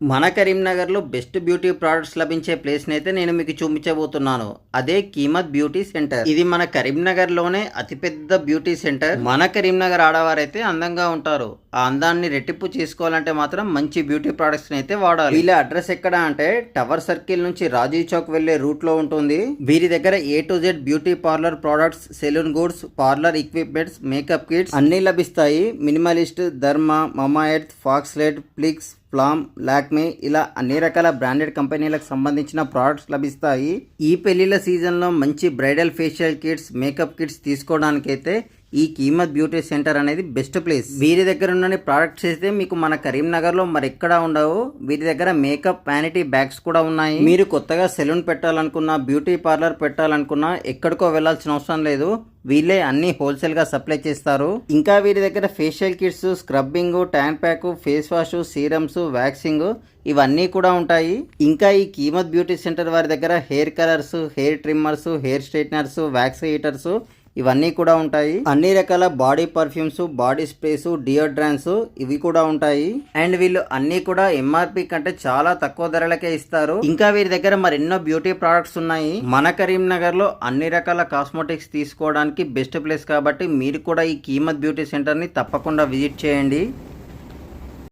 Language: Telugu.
మన కరీంనగర్లో బెస్ట్ బ్యూటీ ప్రొడక్ట్స్ లభించే ప్లేస్ని అయితే నేను మీకు చూపించబోతున్నాను. అదే కీమత్ బ్యూటీ సెంటర్. ఇది మన కరీంనగర్లోనే అతిపెద్ద బ్యూటీ సెంటర్. మన కరీంనగర్ ఆడవారైతే అందంగా ఉంటారు. ఆ అందాన్ని రెట్టింపు చేసుకోవాలంటే మాత్రం మంచి బ్యూటీ ప్రొడక్ట్స్ అయితే వాడాలి. వీళ్ళ అడ్రస్ ఎక్కడ అంటే టవర్ సర్కిల్ నుంచి రాజీవ్ చౌక్ వెళ్లే రూట్ లో ఉంటుంది. వీరి దగ్గర A to Z beauty parlour products, salon goods, parlour equipments, makeup kits అన్ని లభిస్తాయి. మినిమలిస్ట్, ధర్మ, మమా ఎర్త్, ఫాక్స్లైట్, ప్లిక్స్, ఫ్లామ్, లాక్మే ఇలా అన్ని రకాల బ్రాండెడ్ కంపెనీలకు సంబంధించిన ప్రోడక్ట్స్ లభిస్తాయి. ఈ పెళ్లిళ్ళ సీజన్లో మంచి bridal facial kits, makeup kits తీసుకోవడానికైతే ఈ కీమత్ బ్యూటీ సెంటర్ అనేది బెస్ట్ ప్లేస్. వీరి దగ్గర ఉన్న ప్రోడక్ట్స్ అయితే మీకు మన కరీంనగర్లో మరెక్కడా ఉండవు. వీరి దగ్గర మేకప్ వ్యానిటీ బ్యాగ్స్ కూడా ఉన్నాయి. మీరు కొత్తగా సెలూన్ పెట్టాలనుకున్నా, బ్యూటీ పార్లర్ పెట్టాలనుకున్నా ఎక్కడికో వెళ్లాల్సిన అవసరం లేదు. వీళ్ళే అన్ని హోల్సేల్ గా సప్లై చేస్తారు. ఇంకా వీరి దగ్గర facial kits, scrubbing, tan pack, face wash, serums, waxing ఇవన్నీ కూడా ఉంటాయి. ఇంకా ఈ కీమత్ బ్యూటీ సెంటర్ వారి దగ్గర hair colours, hair trimmers, hair straighteners, wax heaters ఇవన్నీ కూడా ఉంటాయి. అన్ని రకాల బాడీ పర్ఫ్యూమ్స్, బాడీ స్ప్రేస్, డియోడ్రాన్స్ ఇవి కూడా ఉంటాయి. అండ్ వీళ్ళు అన్ని కూడా MRP కంటే చాలా తక్కువ ధరలకే ఇస్తారు. ఇంకా వీరి దగ్గర మరెన్నో బ్యూటీ ప్రొడక్ట్స్ ఉన్నాయి. మన కరీంనగర్ లో అన్ని రకాల కాస్మెటిక్స్ తీసుకోవడానికి బెస్ట్ ప్లేస్ కాబట్టి మీరు కూడా ఈ కీమత్ బ్యూటీ సెంటర్ ని తప్పకుండా విజిట్ చేయండి.